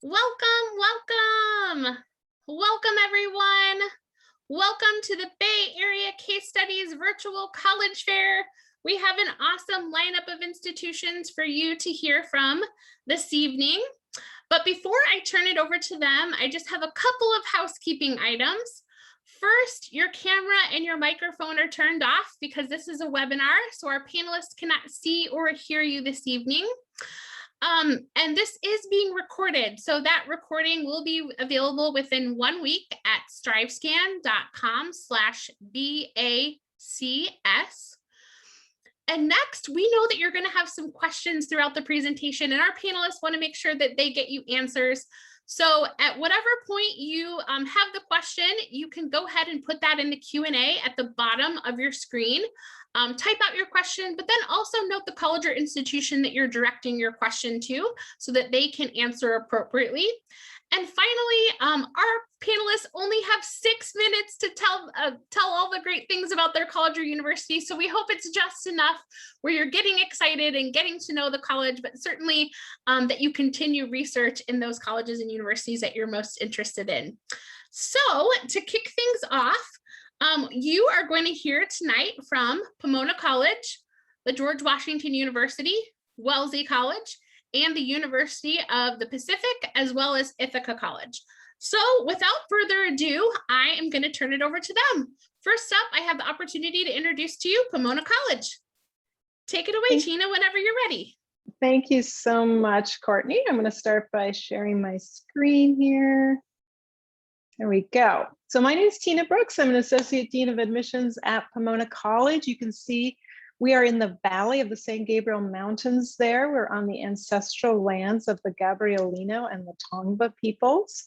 Welcome, welcome. Welcome, everyone. Welcome to the Bay Area Case Studies Virtual College Fair. We have an awesome lineup of institutions for you to hear from this evening. But before I turn it over to them, I just have a couple of housekeeping items. First, your camera and your microphone are turned off because this is a webinar, so our panelists cannot see or hear you this evening. And this is being recorded, so that recording will be available within 1 week at strivescan.com/BACS. And next, we know that you're going to have some questions throughout the presentation, and our panelists want to make sure that they get you answers. So at whatever point you have the question, you can go ahead and put that in the Q&A at the bottom of your screen. Type out your question, but then also note the college or institution that you're directing your question to so that they can answer appropriately. And finally, our panelists only have 6 minutes to tell all the great things about their college or university. So we hope it's just enough where you're getting excited and getting to know the college, but certainly that you continue research in those colleges and universities that you're most interested in. So to kick things off, you are going to hear tonight from Pomona College, the George Washington University, Wellesley College, and the University of the Pacific, as well as Ithaca College. So without further ado, I am going to turn it over to them. First up, I have the opportunity to introduce to you Pomona College. Take it away, Tina, whenever you're ready. Thank you so much, Courtney. I'm going to start by sharing my screen here. There we go. So my name is Tina Brooks. I'm an Associate Dean of Admissions at Pomona College. You can see we are in the valley of the San Gabriel Mountains there. We're on the ancestral lands of the Gabrielino and the Tongva peoples.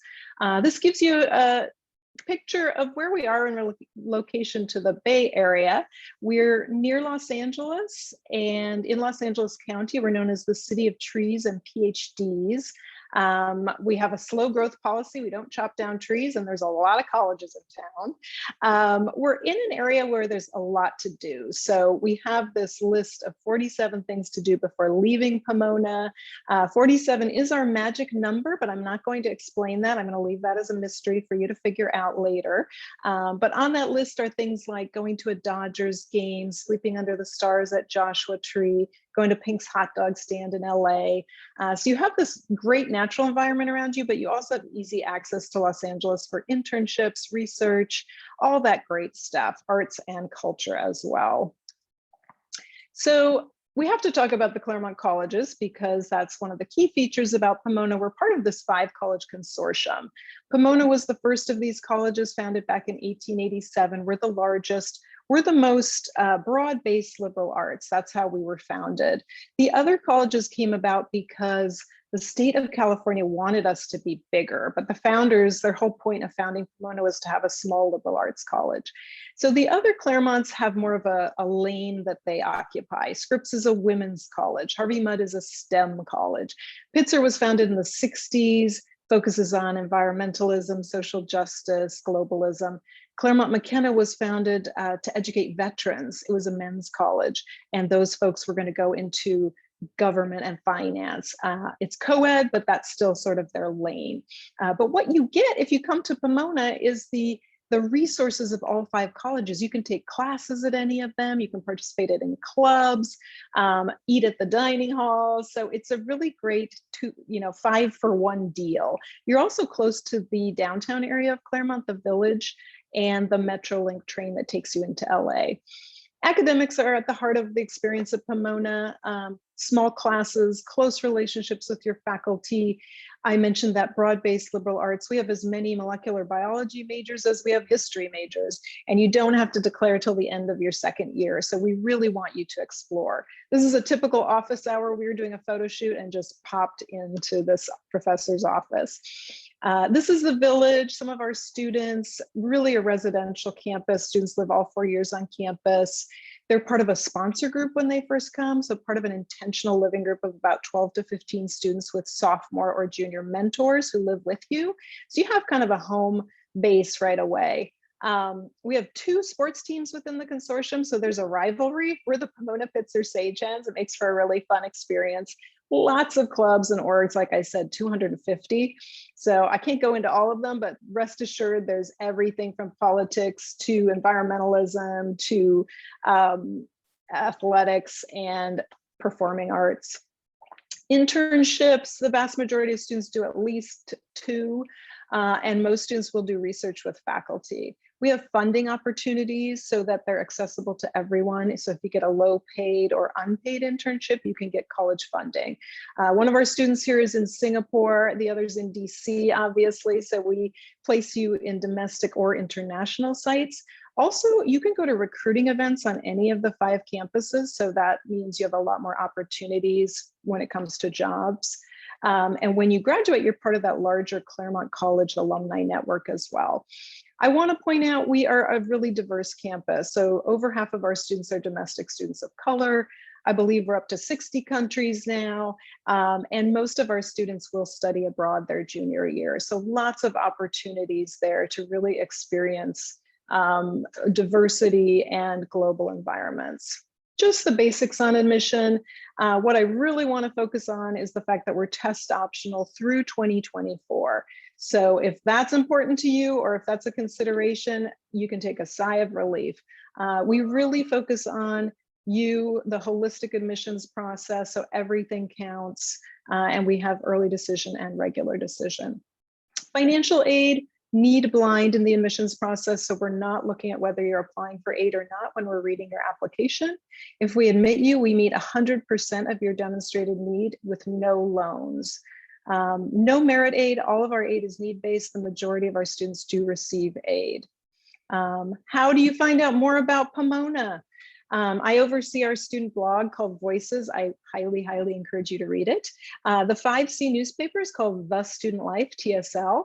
This gives you a picture of where we are in location to the Bay Area. We're near Los Angeles, and in Los Angeles County, we're known as the City of Trees and PhDs. We have a slow growth policy. We don't chop down trees, and there's a lot of colleges in town. We're in an area where there's a lot to do. So we have this list of 47 things to do before leaving Pomona. 47 is our magic number, but I'm not going to explain that. I'm going to leave that as a mystery for you to figure out later. But on that list are things like going to a Dodgers game, sleeping under the stars at Joshua Tree, going to Pink's hot dog stand in LA. So you have this great natural environment around you, but you also have easy access to Los Angeles for internships, research, all that great stuff, arts and culture as well. So we have to talk about the Claremont Colleges because that's one of the key features about Pomona. We're part of this 5-college consortium. Pomona was the first of these colleges, founded back in 1887. We're the largest. We're the most broad-based liberal arts. That's how we were founded. The other colleges came about because the state of California wanted us to be bigger, but the founders, their whole point of founding Pomona was to have a small liberal arts college. So the other Claremonts have more of a lane that they occupy. Scripps is a women's college. Harvey Mudd is a STEM college. Pitzer was founded in the 60s, focuses on environmentalism, social justice, globalism. Claremont McKenna was founded to educate veterans. It was a men's college, and those folks were going to go into government and finance. It's co-ed, but that's still sort of their lane. But what you get if you come to Pomona is the resources of all 5 colleges. You can take classes at any of them. You can participate in clubs, eat at the dining hall. So it's a really great 5-for-1 deal. You're also close to the downtown area of Claremont, the Village, and the Metrolink train that takes you into LA. Academics are at the heart of the experience at Pomona. Small classes, close relationships with your faculty. I mentioned that broad-based liberal arts. We have as many molecular biology majors as we have history majors, and you don't have to declare till the end of your 2nd year. So we really want you to explore. This is a typical office hour. We were doing a photo shoot and just popped into this professor's office. This is the Village. Some of our students, really a residential campus. Students live all 4 years on campus. They're part of a sponsor group when they first come, so part of an intentional living group of about 12 to 15 students with sophomore or junior mentors who live with you. So you have kind of a home base right away. We have 2 sports teams within the consortium, so there's a rivalry. We're the Pomona Pitzer Sagehens. It makes for a really fun experience. Lots of clubs and orgs, like I said, 250. So I can't go into all of them, but rest assured there's everything from politics to environmentalism to athletics and performing arts. Internships, the vast majority of students do at least 2, and most students will do research with faculty. We have funding opportunities so that they're accessible to everyone. So if you get a low paid or unpaid internship, you can get college funding. One of our students here is in Singapore, the other's in DC, obviously. So we place you in domestic or international sites. Also, you can go to recruiting events on any of the 5 campuses. So that means you have a lot more opportunities when it comes to jobs. And when you graduate, you're part of that larger Claremont College alumni network as well. I want to point out we are a really diverse campus. So over half of our students are domestic students of color. I believe we're up to 60 countries now. And most of our students will study abroad their junior year. So lots of opportunities there to really experience diversity and global environments. Just the basics on admission. What I really want to focus on is the fact that we're test optional through 2024. So if that's important to you, or if that's a consideration, you can take a sigh of relief. We really focus on the holistic admissions process, so everything counts, and we have early decision and regular decision. Financial aid, need blind in the admissions process, so we're not looking at whether you're applying for aid or not when we're reading your application. If we admit you, we meet 100% of your demonstrated need with no loans. No merit aid, all of our aid is need-based. The majority of our students do receive aid. How do you find out more about Pomona? I oversee our student blog called Voices. I highly, highly encourage you to read it. The 5C newspaper is called The Student Life, TSL.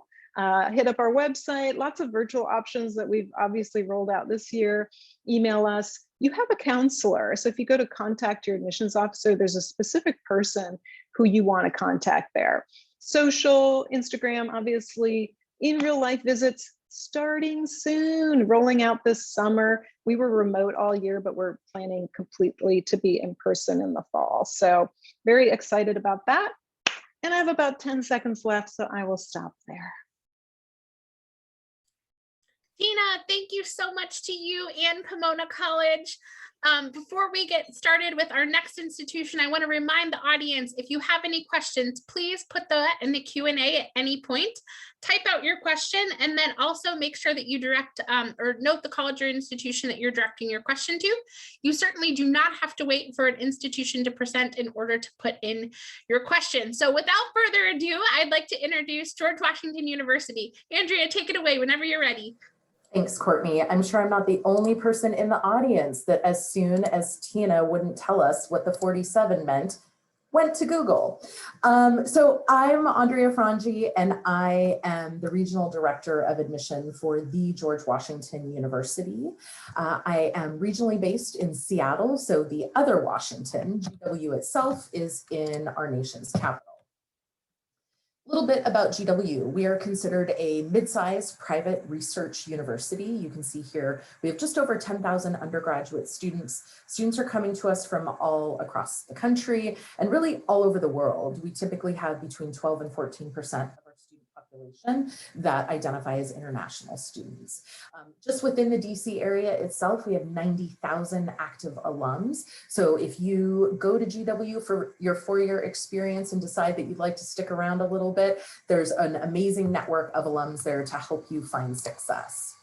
Hit up our website, lots of virtual options that we've obviously rolled out this year. Email us. You have a counselor. So if you go to contact your admissions officer, there's a specific person who you want to contact there. Social, Instagram, obviously, in real life visits starting soon, rolling out this summer. We were remote all year, but we're planning completely to be in person in the fall. So very excited about that. And I have about 10 seconds left, so I will stop there. Tina, thank you so much to you and Pomona College. Before we get started with our next institution, I want to remind the audience, if you have any questions, please put that in the Q&A at any point. Type out your question, and then also make sure that you direct or note the college or institution that you're directing your question to. You certainly do not have to wait for an institution to present in order to put in your question. So without further ado, I'd like to introduce George Washington University. Andrea, take it away whenever you're ready. Thanks, Courtney. I'm sure I'm not the only person in the audience that, as soon as Tina wouldn't tell us what the 47 meant, went to Google. So I'm Andrea Frangi, and I am the Regional Director of Admission for the George Washington University. I am regionally based in Seattle, so the other Washington. GW itself is in our nation's capital. A little bit about GW. We are considered a mid-sized private research university. You can see here, we have just over 10,000 undergraduate students. Students are coming to us from all across the country and really all over the world. We typically have between 12 and 14% of our student population that identify as international students. Just within the DC area itself, we have 90,000 active alums. So if you go to GW for your 4-year experience and decide that you'd like to stick around a little bit, there's an amazing network of alums there to help you find success.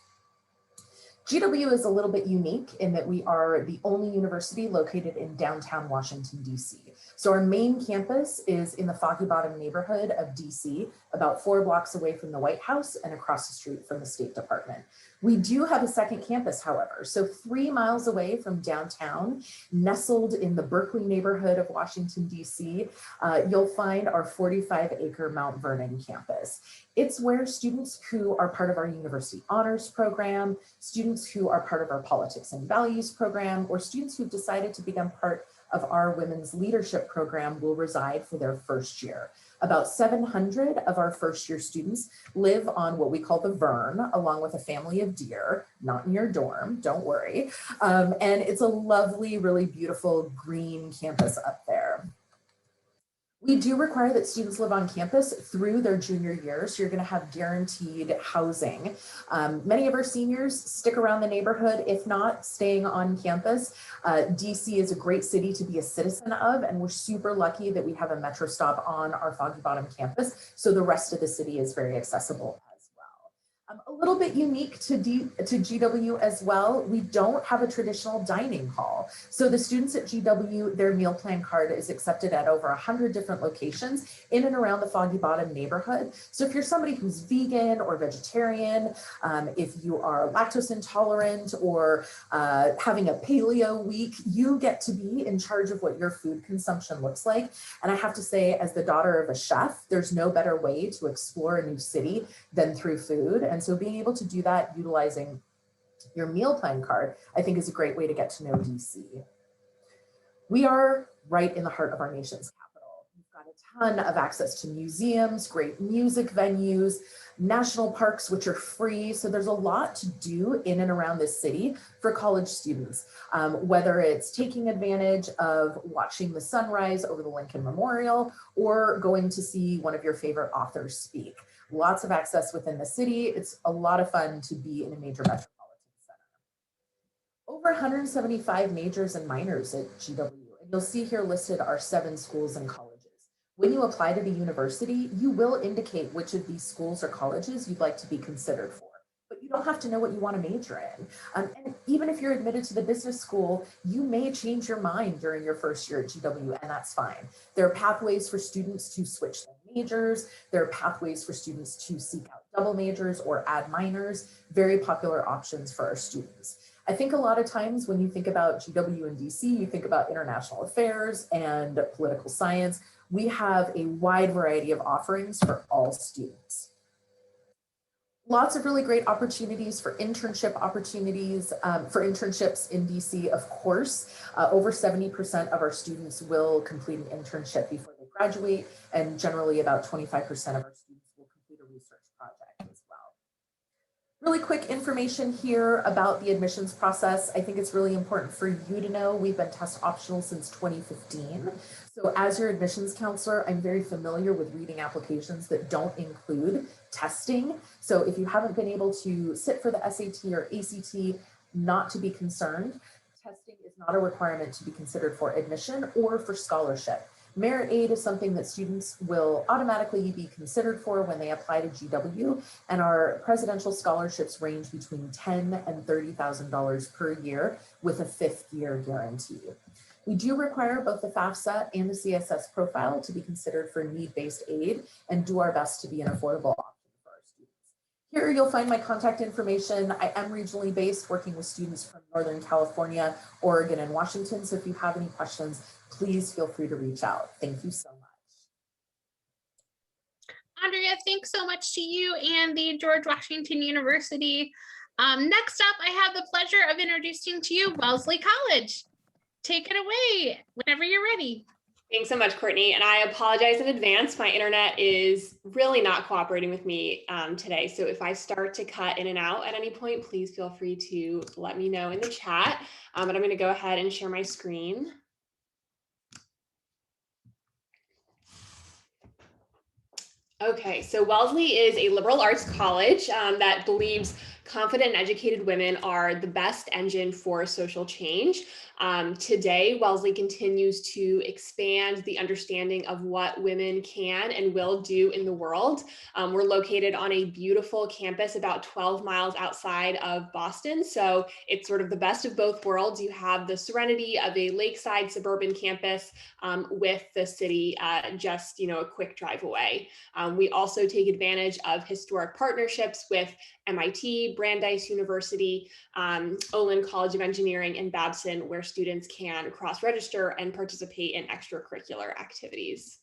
GW is a little bit unique in that we are the only university located in downtown Washington, DC. So our main campus is in the Foggy Bottom neighborhood of DC, about 4 blocks away from the White House and across the street from the State Department. We do have a second campus, however. So 3 miles away from downtown, nestled in the Berkeley neighborhood of Washington, DC, you'll find our 45-acre Mount Vernon campus. It's where students who are part of our university honors program, students who are part of our politics and values program, or students who've decided to become part of our women's leadership program will reside for their first year. About 700 of our first year students live on what we call the Vern, along with a family of deer, not in your dorm, don't worry. And it's a lovely, really beautiful green campus up there. We do require that students live on campus through their junior year, so you're going to have guaranteed housing. Many of our seniors stick around the neighborhood, if not staying on campus. DC is a great city to be a citizen of, and we're super lucky that we have a metro stop on our Foggy Bottom campus, so the rest of the city is very accessible. A little bit unique to GW as well, we don't have a traditional dining hall. So the students at GW, their meal plan card is accepted at over 100 different locations in and around the Foggy Bottom neighborhood. So if you're somebody who's vegan or vegetarian, if you are lactose intolerant or having a paleo week, you get to be in charge of what your food consumption looks like. And I have to say, as the daughter of a chef, there's no better way to explore a new city than through food. And so being able to do that utilizing your meal plan card, I think is a great way to get to know DC. We are right in the heart of our nation's capital. We've got a ton of access to museums, great music venues, national parks, which are free. So there's a lot to do in and around this city for college students, whether it's taking advantage of watching the sunrise over the Lincoln Memorial or going to see one of your favorite authors speak. Lots of access within the city. It's a lot of fun to be in a major metropolitan center. Over 175 majors and minors at GW, and you'll see here listed are 7 schools and colleges. When you apply to the university, you will indicate which of these schools or colleges you'd like to be considered for, but you don't have to know what you want to major in. And even if you're admitted to the business school, you may change your mind during your first year at GW, and that's fine. There are pathways for students to switch their majors. There are pathways for students to seek out double majors or add minors, very popular options for our students. I think a lot of times when you think about GW and DC, you think about international affairs and political science. We have a wide variety of offerings for all students. Lots of really great opportunities for internship opportunities, for internships in DC, of course. Over 70% of our students will complete an internship before they graduate, and generally about 25% of our students will complete a research project as well. Really quick information here about the admissions process. I think it's really important for you to know we've been test optional since 2015. So as your admissions counselor, I'm very familiar with reading applications that don't include testing. So if you haven't been able to sit for the SAT or ACT, not to be concerned. Testing is not a requirement to be considered for admission or for scholarship. Merit aid is something that students will automatically be considered for when they apply to GW, and our presidential scholarships range between $10,000 and $30,000 per year with a 5th year guarantee. We do require both the FAFSA and the CSS profile to be considered for need-based aid and do our best to be an affordable option for our students. Here you'll find my contact information. I am regionally based, working with students from Northern California, Oregon, and Washington. So if you have any questions, please feel free to reach out. Thank you so much. Andrea, thanks so much to you and the George Washington University. Next up, I have the pleasure of introducing to you Wellesley College. Take it away whenever you're ready. Thanks so much, Courtney. And I apologize in advance. My internet is really not cooperating with me today. So if I start to cut in and out at any point, please feel free to let me know in the chat. But I'm going to go ahead and share my screen. Okay, so Wellesley is a liberal arts college that believes confident and educated women are the best engine for social change. Today, Wellesley continues to expand the understanding of what women can and will do in the world. We're located on a beautiful campus about 12 miles outside of Boston. So it's sort of the best of both worlds. You have the serenity of a lakeside suburban campus with the city just a quick drive away. We also take advantage of historic partnerships with MIT, Brandeis University, Olin College of Engineering, and Babson, where students can cross-register and participate in extracurricular activities.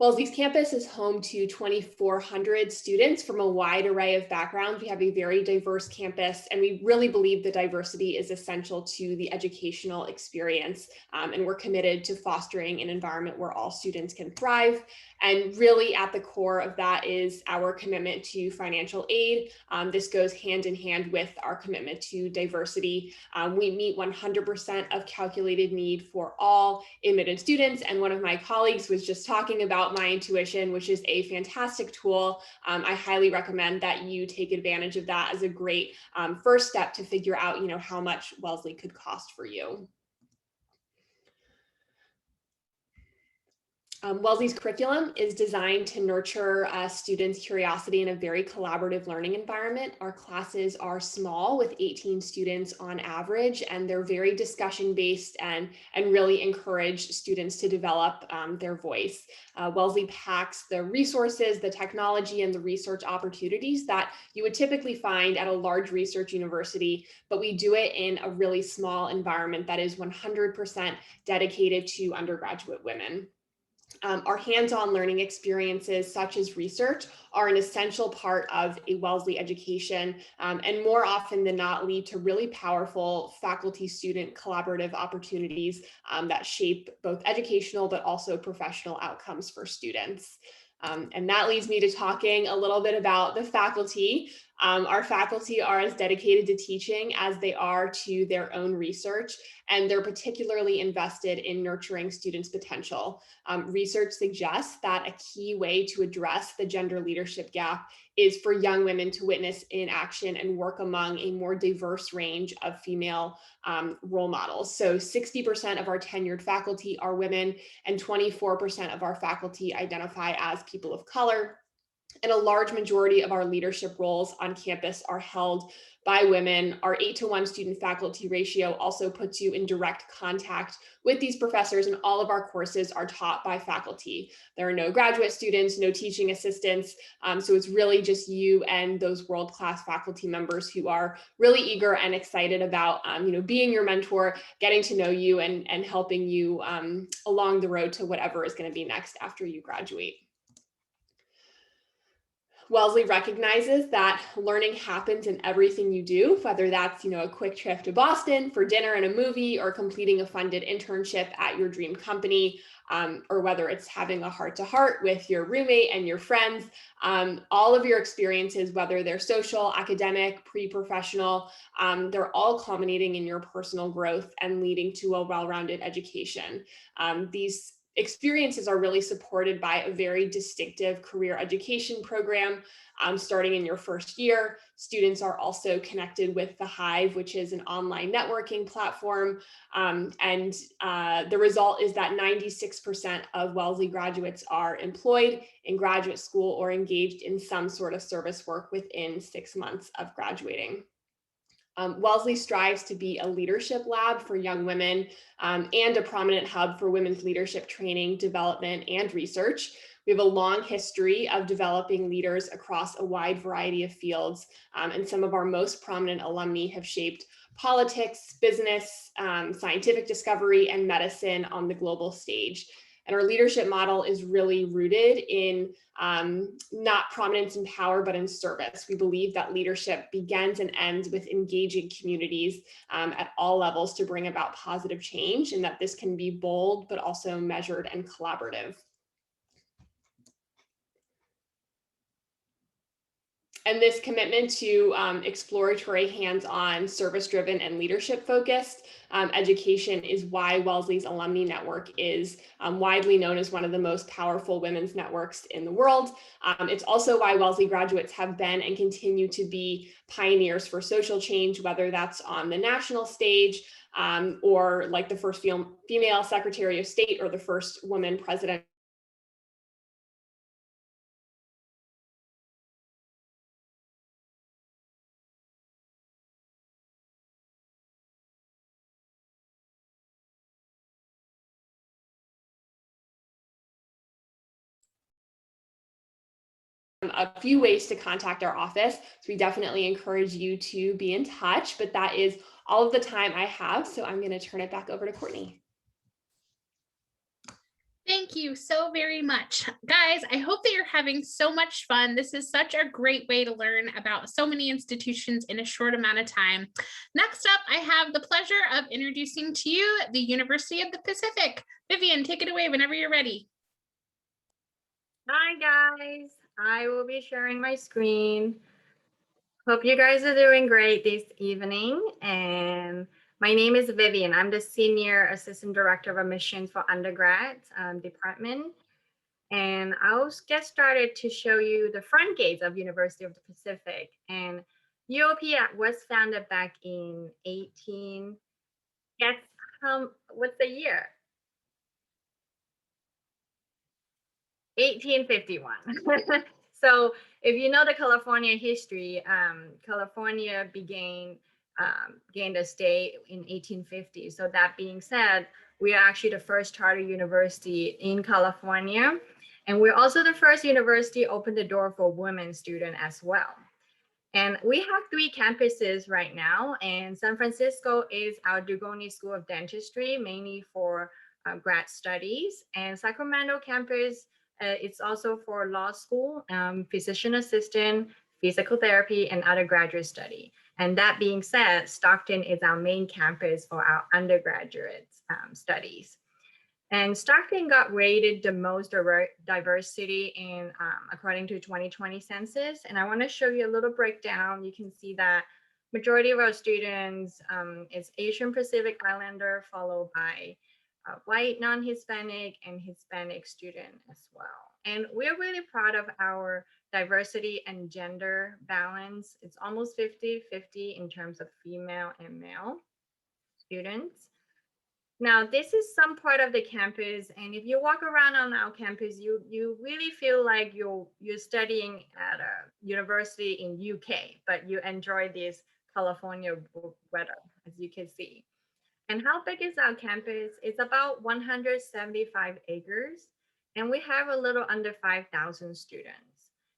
Wellesley's campus is home to 2,400 students from a wide array of backgrounds. We have a very diverse campus, and we really believe the diversity is essential to the educational experience. And we're committed to fostering an environment where all students can thrive. And really at the core of that is our commitment to financial aid. This goes hand in hand with our commitment to diversity. We meet 100% of calculated need for all admitted students. And one of my colleagues was just talking about My Intuition, which is a fantastic tool. I highly recommend that you take advantage of that as a great first step to figure out, how much Wellesley could cost for you. Wellesley's curriculum is designed to nurture students' curiosity in a very collaborative learning environment. Our classes are small with 18 students on average, and they're very discussion-based and really encourage students to develop their voice. Wellesley packs the resources, the technology, and the research opportunities that you would typically find at a large research university, but we do it in a really small environment that is 100% dedicated to undergraduate women. Our hands-on learning experiences, such as research, are an essential part of a Wellesley education, and more often than not lead to really powerful faculty-student collaborative opportunities that shape both educational but also professional outcomes for students. And that leads me to talking a little bit about the faculty. Our faculty are as dedicated to teaching as they are to their own research, and they're particularly invested in nurturing students' potential. Research suggests that a key way to address the gender leadership gap is for young women to witness in action and work among a more diverse range of female role models. So 60% of our tenured faculty are women, and 24% of our faculty identify as people of color. And a large majority of our leadership roles on campus are held by women. Our 8-to-1 student faculty ratio also puts you in direct contact with these professors, and all of our courses are taught by faculty. There are no graduate students, no teaching assistants. So it's really just you and those world-class faculty members who are really eager and excited about being your mentor, getting to know you, and helping you along the road to whatever is going to be next after you graduate. Wellesley recognizes that learning happens in everything you do, whether that's, a quick trip to Boston for dinner and a movie, or completing a funded internship at your dream company, or whether it's having a heart-to-heart with your roommate and your friends. All of your experiences, whether they're social, academic, pre-professional, they're all culminating in your personal growth and leading to a well-rounded education. These experiences are really supported by a very distinctive career education program. Starting in your first year, students are also connected with The Hive, which is an online networking platform. And the result is that 96% of Wellesley graduates are employed in graduate school or engaged in some sort of service work within 6 months of graduating. Wellesley strives to be a leadership lab for young women and a prominent hub for women's leadership training, development, and research. We have a long history of developing leaders across a wide variety of fields, and some of our most prominent alumni have shaped politics, business, scientific discovery, and medicine on the global stage. And our leadership model is really rooted in not prominence and power, but in service. We believe that leadership begins and ends with engaging communities at all levels to bring about positive change, and that this can be bold, but also measured and collaborative. And this commitment to exploratory, hands-on, service-driven, and leadership-focused education is why Wellesley's alumni network is widely known as one of the most powerful women's networks in the world. It's also why Wellesley graduates have been and continue to be pioneers for social change, whether that's on the national stage or like the first female Secretary of State or the first woman president. A few ways to contact our office. So we definitely encourage you to be in touch, but that is all of the time I have. So I'm going to turn it back over to Courtney. Thank you so very much. Guys, I hope that you're having so much fun. This is such a great way to learn about so many institutions in a short amount of time. Next up, I have the pleasure of introducing to you the University of the Pacific. Vivian, take it away whenever you're ready. Hi guys, I will be sharing my screen. Hope you guys are doing great this evening. And my name is Vivian. I'm the Senior Assistant Director of Admissions for Undergrad Department. And I'll get started to show you the front gates of University of the Pacific. And UOP was founded back in guess what's the year? 1851. So if you know the California history, California gained a state in 1850. So that being said, we are actually the first charter university in California. And we're also the first university to open the door for women students as well. And we have 3 campuses right now. And San Francisco is our Dugoni School of Dentistry, mainly for grad studies. And Sacramento campus, it's also for law school, physician assistant, physical therapy, and undergraduate study. And that being said, Stockton is our main campus for our undergraduate studies. And Stockton got rated the most diversity in according to 2020 census. And I want to show you a little breakdown. You can see that majority of our students is Asian Pacific Islander, followed by white, non-Hispanic, and Hispanic student as well. And we're really proud of our diversity and gender balance. It's almost 50-50 in terms of female and male students. Now, this is some part of the campus, and if you walk around on our campus, you really feel like you're studying at a university in UK, but you enjoy this California weather, as you can see. And how big is our campus? It's about 175 acres, and we have a little under 5,000 students.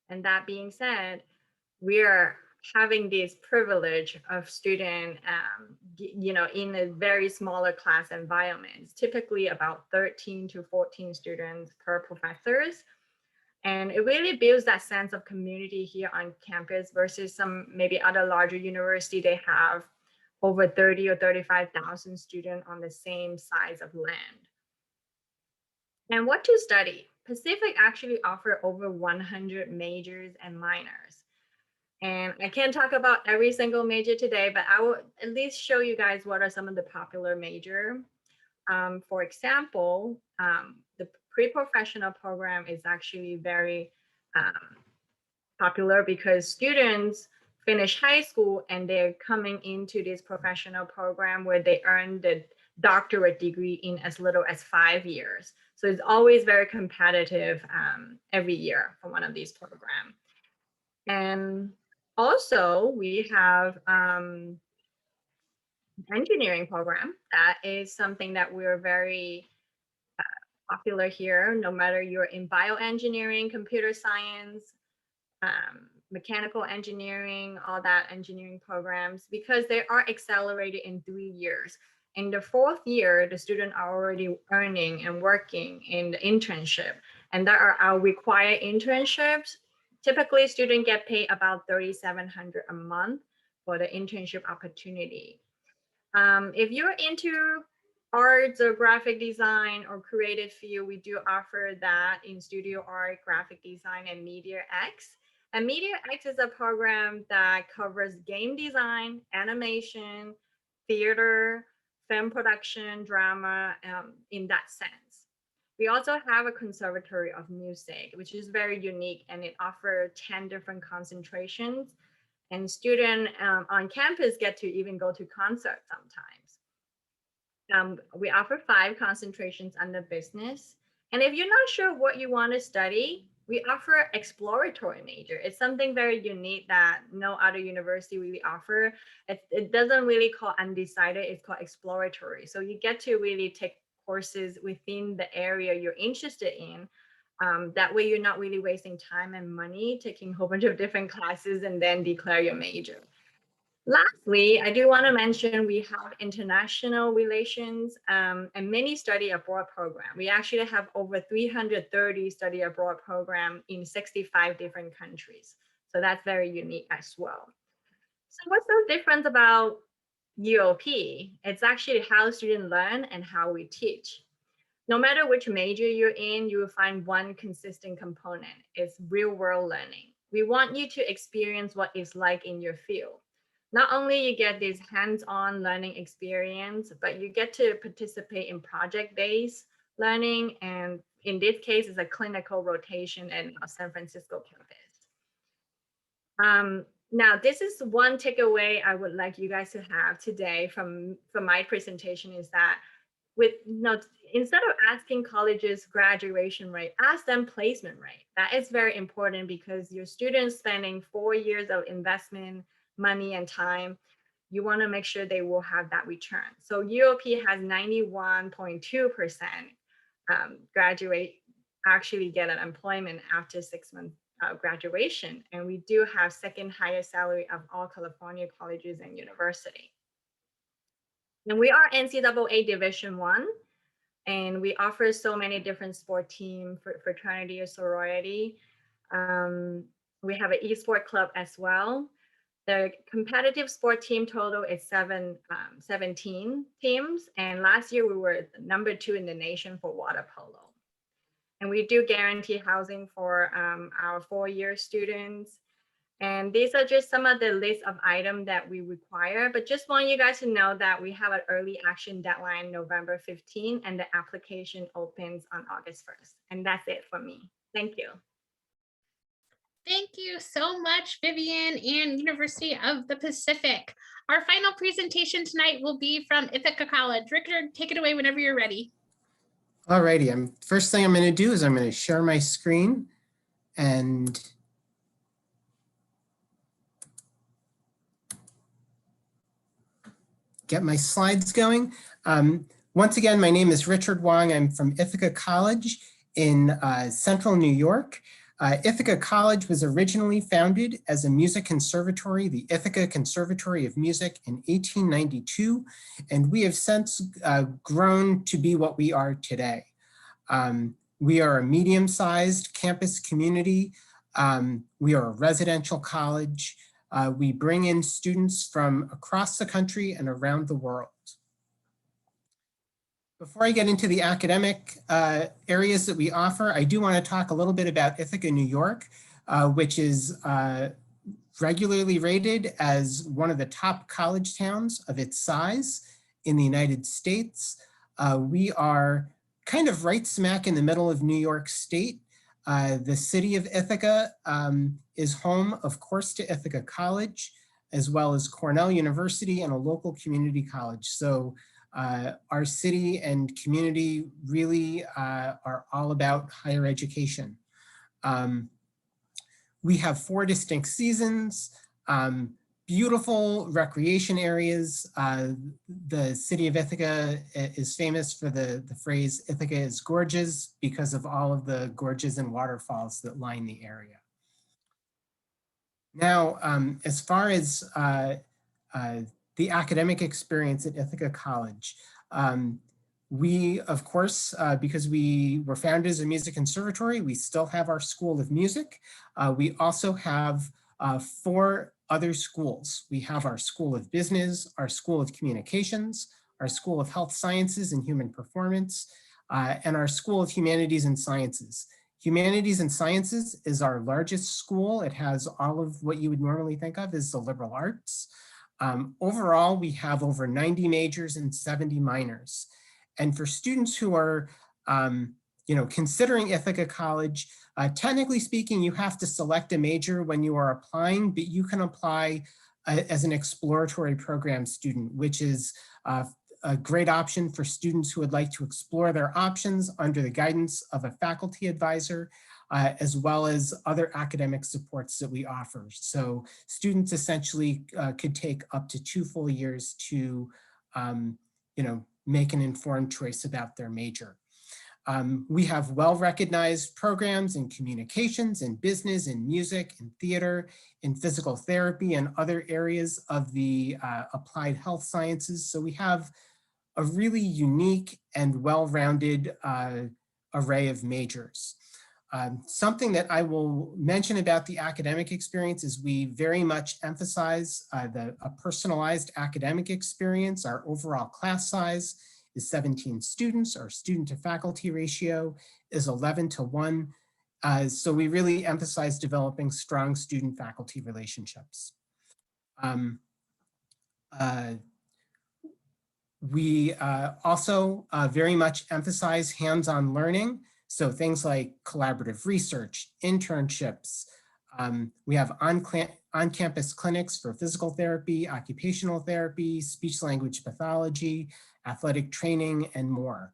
And that being said, we are having this privilege of student, in a very smaller class environment, typically about 13 to 14 students per professors. And it really builds that sense of community here on campus versus some maybe other larger university, they have over 30 or 35,000 students on the same size of land. And what to study? Pacific actually offer over 100 majors and minors. And I can't talk about every single major today, but I will at least show you guys what are some of the popular major. For example, the pre-professional program is actually very popular because students finish high school and they're coming into this professional program where they earn the doctorate degree in as little as 5 years. So it's always very competitive every year for one of these programs. And also we have engineering program. That is something that we're very popular here, no matter you're in bioengineering, computer science, mechanical engineering, all that engineering programs, because they are accelerated in 3 years. In the 4th year, the students are already earning and working in the internship, and that are our required internships. Typically, students get paid about $3,700 a month for the internship opportunity. If you're into arts or graphic design or creative field, we do offer that in studio art, graphic design, and Media X. And Media X is a program that covers game design, animation, theater, film production, drama, in that sense. We also have a conservatory of music, which is very unique, and it offers 10 different concentrations. And students on campus get to even go to concerts sometimes. We offer 5 concentrations under business. And if you're not sure what you want to study, we offer exploratory major. It's something very unique that no other university really offer. It doesn't really call undecided, it's called exploratory. So you get to really take courses within the area you're interested in. That way you're not really wasting time and money taking a whole bunch of different classes and then declare your major. Lastly, I do want to mention we have international relations and many study abroad program. We actually have over 330 study abroad program in 65 different countries. So that's very unique as well. So what's so different about UOP? It's actually how students learn and how we teach. No matter which major you're in, you will find one consistent component. It's real world learning. We want you to experience what it's like in your field. Not only you get this hands-on learning experience, but you get to participate in project-based learning. And in this case, it's a clinical rotation at our San Francisco campus. Now, this is one takeaway I would like you guys to have today from my presentation is that instead of asking colleges graduation rate, ask them placement rate. That is very important because your students spending 4 years of investment, money and time, you want to make sure they will have that return. So UOP has 91.2% graduate actually get an employment after 6 months graduation. And we do have second highest salary of all California colleges and university. And we are NCAA Division I, and we offer so many different sport team, fraternity or sorority. We have an eSport club as well. The competitive sport team total is 17 teams. And last year we were number 2 in the nation for water polo. And we do guarantee housing for our 4-year students. And these are just some of the list of items that we require, but just want you guys to know that we have an early action deadline November 15, and the application opens on August 1st. And that's it for me. Thank you. Thank you so much, Vivian and University of the Pacific. Our final presentation tonight will be from Ithaca College. Richard, take it away whenever you're ready. All righty. First thing I'm going to do is I'm going to share my screen and get my slides going. Once again, my name is Richard Wong. I'm from Ithaca College in Central New York. Ithaca College was originally founded as a music conservatory, the Ithaca Conservatory of Music, in 1892, and we have since grown to be what we are today. We are a medium-sized campus community. We are a residential college. We bring in students from across the country and around the world. Before I get into the academic areas that we offer, I do want to talk a little bit about Ithaca, New York, which is regularly rated as one of the top college towns of its size in the United States. We are kind of right smack in the middle of New York State. The city of Ithaca is home, of course, to Ithaca College, as well as Cornell University and a local community college. So our city and community really are all about higher education. We have 4 distinct seasons, beautiful recreation areas. The city of Ithaca is famous for the phrase, Ithaca is gorgeous, because of all of the gorges and waterfalls that line the area. Now, as far as the academic experience at Ithaca College, we, of course, because we were founded as a music conservatory, we still have our School of Music. We also have 4 other schools. We have our School of Business, our School of Communications, our School of Health Sciences and Human Performance, and our School of Humanities and Sciences. Humanities and Sciences is our largest school. It has all of what you would normally think of as the liberal arts. Overall, we have over 90 majors and 70 minors. And for students who are considering Ithaca College, technically speaking, you have to select a major when you are applying, but you can apply as an exploratory program student, which is a great option for students who would like to explore their options under the guidance of a faculty advisor, as well as other academic supports that we offer. So students essentially could take up to 2 full years to make an informed choice about their major. We have well-recognized programs in communications, in business, in music, in theater, in physical therapy, and other areas of the applied health sciences. So we have a really unique and well-rounded array of majors. Something that I will mention about the academic experience is we very much emphasize a personalized academic experience. Our overall class size is 17 students. Our student to faculty ratio is 11:1. So we really emphasize developing strong student-faculty relationships. We also very much emphasize hands-on learning. So things like collaborative research, internships. We have on-campus clinics for physical therapy, occupational therapy, speech-language pathology, athletic training, and more.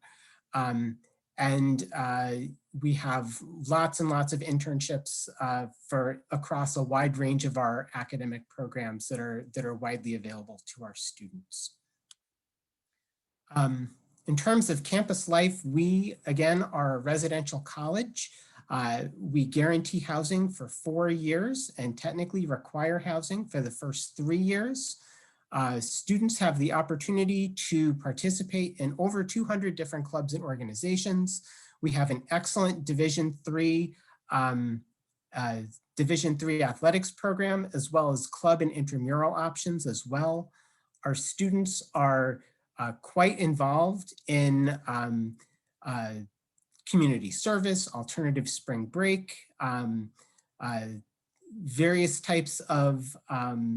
We have lots and lots of internships across a wide range of our academic programs that are widely available to our students. In terms of campus life, we, again, are a residential college. We guarantee housing for 4 years and technically require housing for the first 3 years. Students have the opportunity to participate in over 200 different clubs and organizations. We have an excellent Division III athletics program, as well as club and intramural options as well. Our students are quite involved in community service, alternative spring break, various types of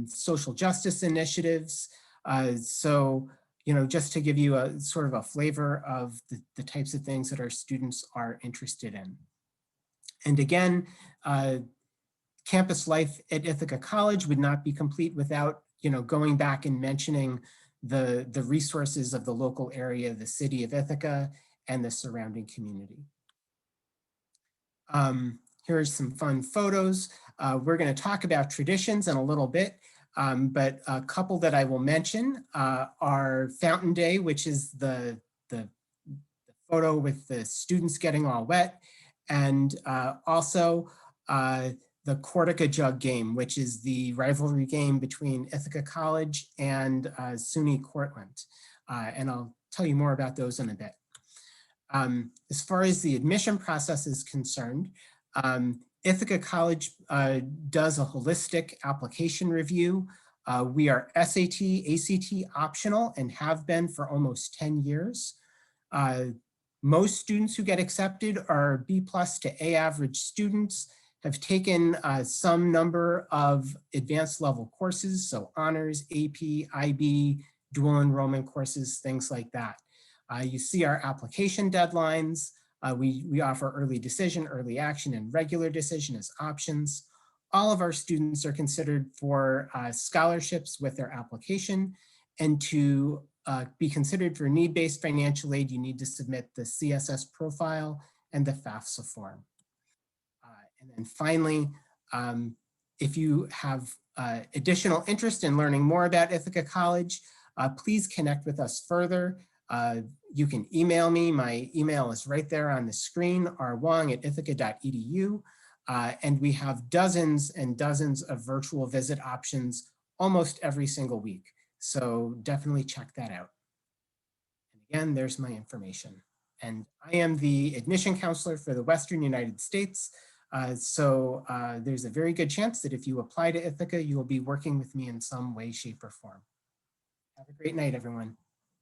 social justice initiatives. So, just to give you a sort of a flavor of the types of things that our students are interested in. And again, campus life at Ithaca College would not be complete without, going back and mentioning the resources of the local area, the city of Ithaca, and the surrounding community. Here are some fun photos. We're going to talk about traditions in a little bit, but a couple that I will mention are Fountain Day, which is the photo with the students getting all wet, and also the Cortica Jug game, which is the rivalry game between Ithaca College and SUNY Cortland. And I'll tell you more about those in a bit. As far as the admission process is concerned, Ithaca College does a holistic application review. We are SAT, ACT optional and have been for almost 10 years. Most students who get accepted are B+ to A average students, have taken some number of advanced level courses, so honors, AP, IB, dual enrollment courses, things like that. You see our application deadlines. We offer early decision, early action, and regular decision as options. All of our students are considered for scholarships with their application, and to be considered for need-based financial aid, you need to submit the CSS profile and the FAFSA form. And then finally, if you have additional interest in learning more about Ithaca College, please connect with us further. You can email me. My email is right there on the screen, rwong@ithaca.edu. And we have dozens and dozens of virtual visit options almost every single week. So definitely check that out. And again, there's my information. And I am the admission counselor for the Western United States. So there's a very good chance that if you apply to Ithaca, you will be working with me in some way, shape, or form. Have a great night, everyone.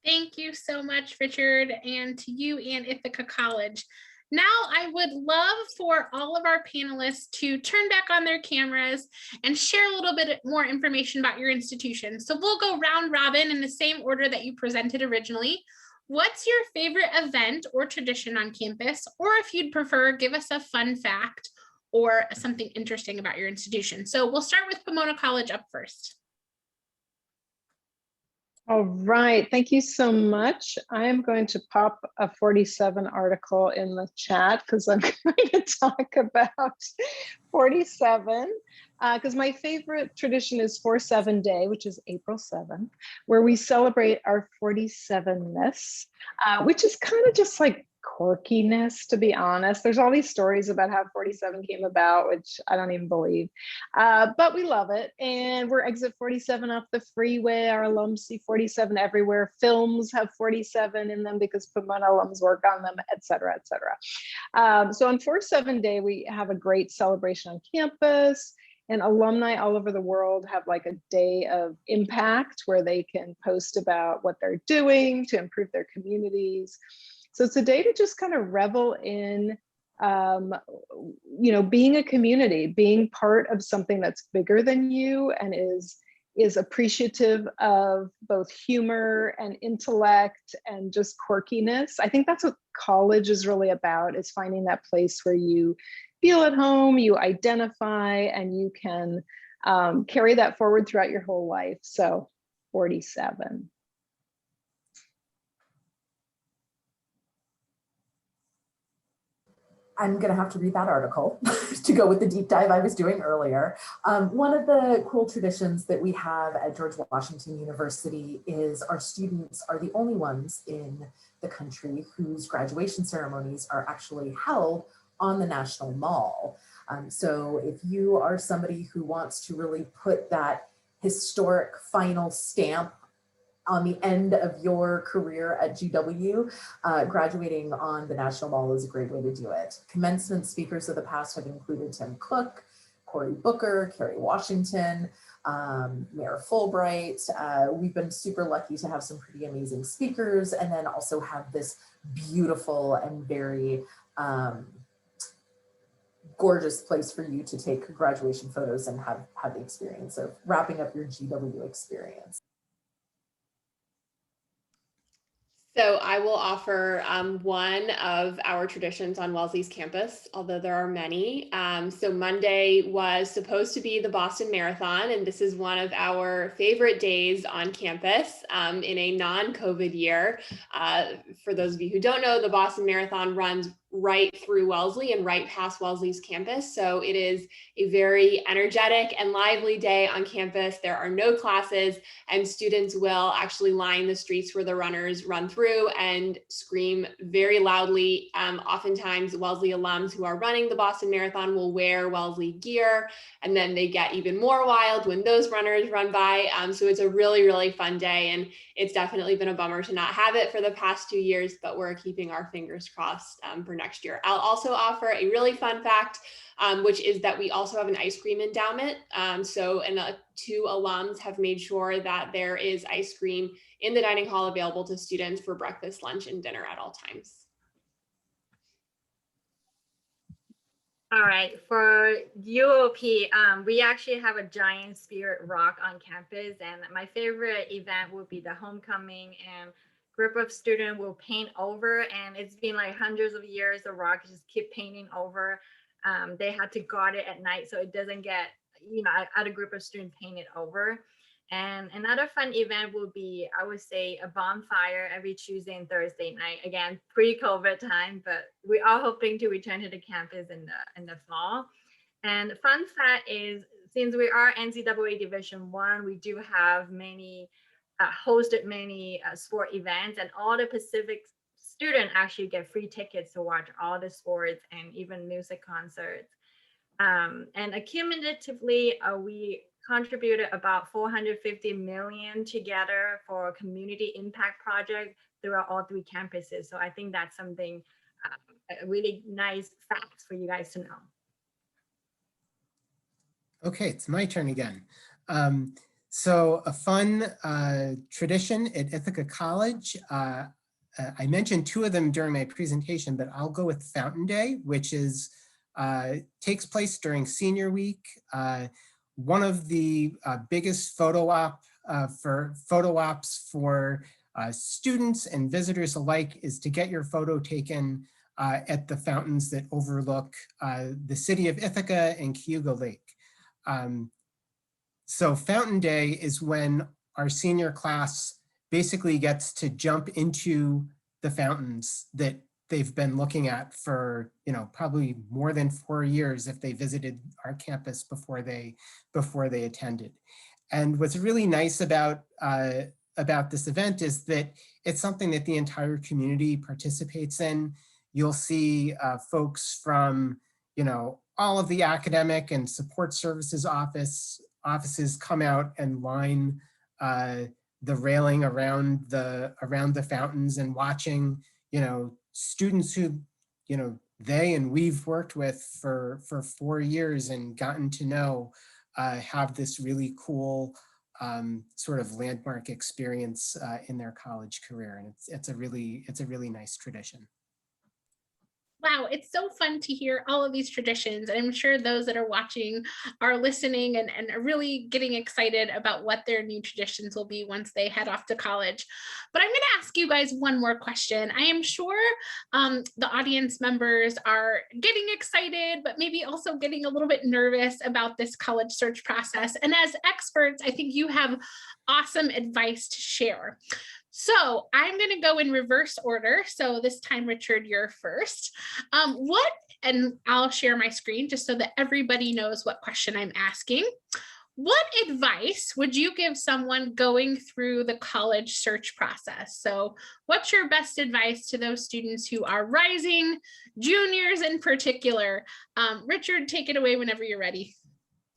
Thank you so much, Richard, and to you and Ithaca College. Now I would love for all of our panelists to turn back on their cameras and share a little bit more information about your institution. So we'll go round robin in the same order that you presented originally. What's your favorite event or tradition on campus? Or if you'd prefer, give us a fun fact or something interesting about your institution. So we'll start with Pomona College up first. All right, thank you so much. I am going to pop a 47 article in the chat because I'm going to talk about 47 because my favorite tradition is 4/7 Day, which is April 7th, where we celebrate our 47ness, which is kind of just like quirkiness, to be honest. There's all these stories about how 47 came about, which I don't even believe, but we love it. And we're exit 47 off the freeway. Our alums see 47 everywhere. Films have 47 in them because Pomona alums work on them, et cetera, et cetera. So on 47 Day, we have a great celebration on campus. And alumni all over the world have like a day of impact where they can post about what they're doing to improve their communities. So it's a day to just kind of revel in, being a community, being part of something that's bigger than you and is appreciative of both humor and intellect and just quirkiness. I think that's what college is really about, is finding that place where you feel at home, you identify, and you can carry that forward throughout your whole life. So 47. I'm going to have to read that article to go with the deep dive I was doing earlier. One of the cool traditions that we have at George Washington University is our students are the only ones in the country whose graduation ceremonies are actually held on the National Mall. So if you are somebody who wants to really put that historic final stamp on the end of your career at GW, graduating on the National Mall is a great way to do it. Commencement speakers of the past have included Tim Cook, Cory Booker, Kerry Washington, Mayor Fulbright. We've been super lucky to have some pretty amazing speakers, and then also have this beautiful and very gorgeous place for you to take graduation photos and have the experience of wrapping up your GW experience. So I will offer one of our traditions on Wellesley's campus, although there are many. So Monday was supposed to be the Boston Marathon, and this is one of our favorite days on campus in a non-COVID year. For those of you who don't know, the Boston Marathon runs right through Wellesley and right past Wellesley's campus. So it is a very energetic and lively day on campus. There are no classes, and students will actually line the streets where the runners run through and scream very loudly. Oftentimes Wellesley alums who are running the Boston Marathon will wear Wellesley gear, and then they get even more wild when those runners run by. So it's a really, really fun day, and it's definitely been a bummer to not have it for the past 2 years, but we're keeping our fingers crossed for next year. I'll also offer a really fun fact, which is that we also have an ice cream endowment. So 2 alums have made sure that there is ice cream in the dining hall available to students for breakfast, lunch, and dinner at all times. All right, for UOP, we actually have a giant spirit rock on campus, and my favorite event would be the homecoming, and group of students will paint over, and it's been like hundreds of years, the rock just keep painting over. They had to guard it at night so it doesn't get, at a group of students painted over. And another fun event will be, I would say, a bonfire every Tuesday and Thursday night. Again, pre-COVID time, but we are hoping to return to the campus in the fall. And the fun fact is, since we are NCAA Division I, we do have hosted many sport events, and all the Pacific students actually get free tickets to watch all the sports and even music concerts. And accumulatively, we contributed about $450 million together for a community impact project throughout all 3 campuses. So I think that's something, a really nice fact for you guys to know. Okay, it's my turn again. So a fun tradition at Ithaca College. I mentioned 2 of them during my presentation, but I'll go with Fountain Day, which takes place during senior week. One of the biggest photo ops for students and visitors alike is to get your photo taken at the fountains that overlook the city of Ithaca and Cayuga Lake. So Fountain Day is when our senior class basically gets to jump into the fountains that they've been looking at for, probably more than 4 years if they visited our campus before they attended. And what's really nice about this event is that it's something that the entire community participates in. you'll see folks from, all of the academic and support services offices come out and line the railing around the fountains, and watching, students who, they and we've worked with for 4 years and gotten to know, have this really cool sort of landmark experience in their college career. And it's a really nice tradition. Wow, it's so fun to hear all of these traditions. And I'm sure those that are watching are listening and are really getting excited about what their new traditions will be once they head off to college. But I'm going to ask you guys one more question. I am sure the audience members are getting excited, but maybe also getting a little bit nervous about this college search process. And as experts, I think you have awesome advice to share. So I'm going to go in reverse order. So this time, Richard, you're first. And I'll share my screen just so that everybody knows what question I'm asking. What advice would you give someone going through the college search process? So what's your best advice to those students who are rising, juniors in particular? Richard, take it away whenever you're ready.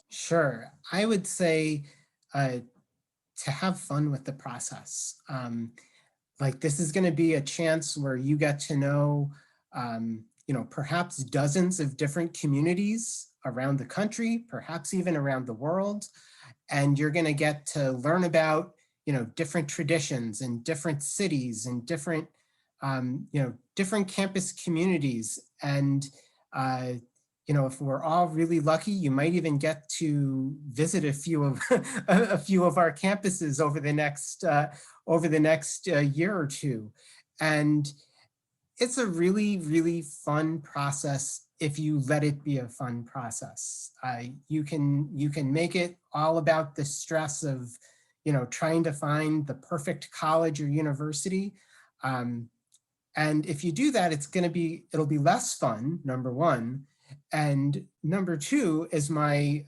Sure. I would say to have fun with the process. Like, this is going to be a chance where you get to know, perhaps dozens of different communities around the country, perhaps even around the world. And you're going to get to learn about, different traditions and different cities and different, different campus communities. And, if we're all really lucky, you might even get to visit a few of our campuses over the next year or two. And it's a really, really fun process if you let it be a fun process. You can make it all about the stress of, trying to find the perfect college or university. And if you do that, it'll be less fun, number one. And number two, as my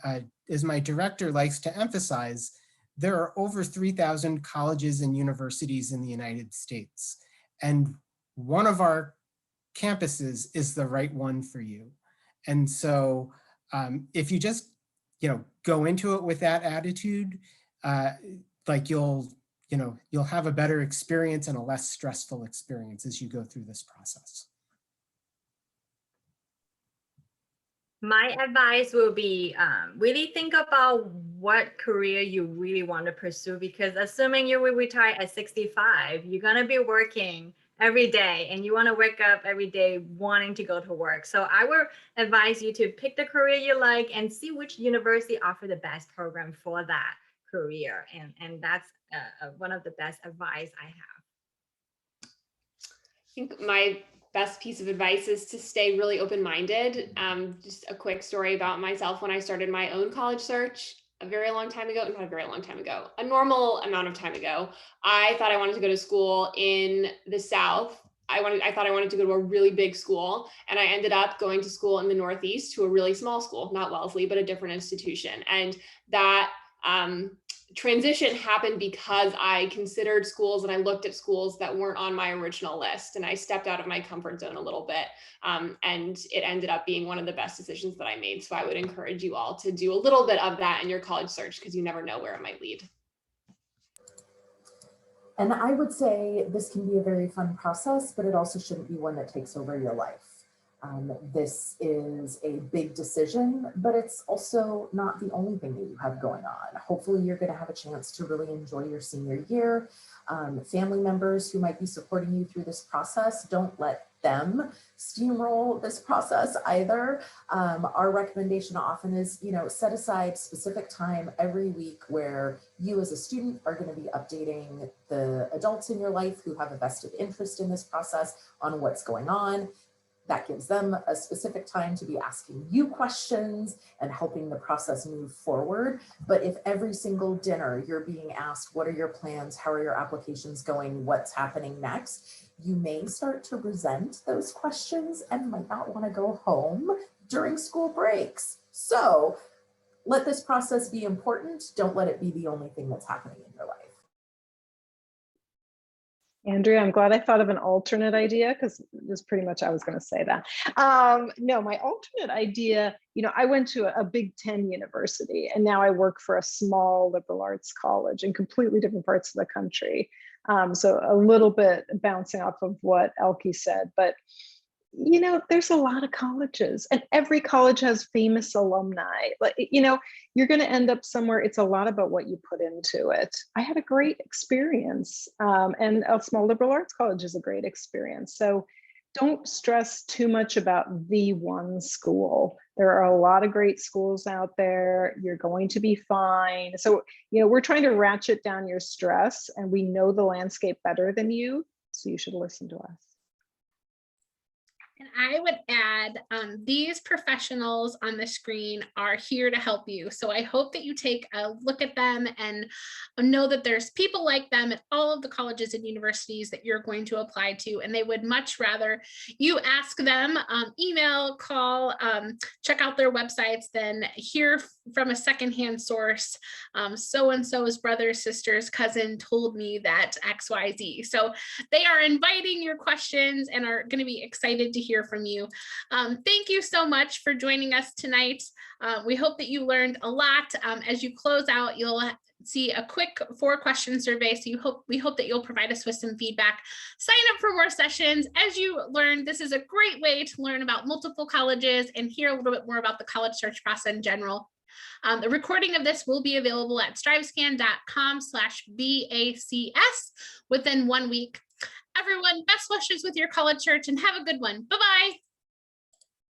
director likes to emphasize, there are over 3,000 colleges and universities in the United States. And one of our campuses is the right one for you. And so if you just, go into it with that attitude, you'll have a better experience and a less stressful experience as you go through this process. My advice will be really think about what career you really want to pursue, because assuming you will retire at 65, you're going to be working every day and you want to wake up every day wanting to go to work. So I would advise you to pick the career you like and see which university offer the best program for that career. And that's one of the best advice I have. I think my best piece of advice is to stay really open-minded. Just a quick story about myself. When I started my own college search a very long time ago, not a very long time ago, a normal amount of time ago, I thought I wanted to go to school in the South. I thought I wanted to go to a really big school, and I ended up going to school in the Northeast to a really small school, not Wellesley, but a different institution. And that transition happened because I considered schools and I looked at schools that weren't on my original list, and I stepped out of my comfort zone a little bit. And it ended up being one of the best decisions that I made. So I would encourage you all to do a little bit of that in your college search, because you never know where it might lead. And I would say this can be a very fun process, but it also shouldn't be one that takes over your life. This is a big decision, but it's also not the only thing that you have going on. Hopefully you're going to have a chance to really enjoy your senior year. Family members who might be supporting you through this process, don't let them steamroll this process either. Our recommendation often is, set aside specific time every week where you as a student are going to be updating the adults in your life who have a vested interest in this process on what's going on. That gives them a specific time to be asking you questions and helping the process move forward. But if every single dinner you're being asked, what are your plans? How are your applications going? What's happening next? You may start to resent those questions and might not want to go home during school breaks. So let this process be important. Don't let it be the only thing that's happening in your life. Andrea, I'm glad I thought of an alternate idea because it was pretty much, I was going to say that. No, my alternate idea, I went to a Big Ten university and now I work for a small liberal arts college in completely different parts of the country. So a little bit bouncing off of what Elke said, but there's a lot of colleges and every college has famous alumni. But, you're going to end up somewhere. It's a lot about what you put into it. I had a great experience, and a small liberal arts college is a great experience. So don't stress too much about the one school. There are a lot of great schools out there. You're going to be fine. So, we're trying to ratchet down your stress, and we know the landscape better than you. So you should listen to us. And I would add, these professionals on the screen are here to help you. So I hope that you take a look at them and know that there's people like them at all of the colleges and universities that you're going to apply to. And they would much rather you ask them, email, call, check out their websites than hear from a secondhand source. So-and-so's brother, sister's cousin told me that XYZ. So they are inviting your questions and are going to be excited to hear from you. Thank you so much for joining us tonight. We hope that you learned a lot. As you close out, you'll see a quick 4-question survey. So we hope that you'll provide us with some feedback. Sign up for more sessions. As you learn, this is a great way to learn about multiple colleges and hear a little bit more about the college search process in general. The recording of this will be available at strivescan.com/BACS within 1 week. Everyone, best wishes with your college search and have a good one. Bye-bye.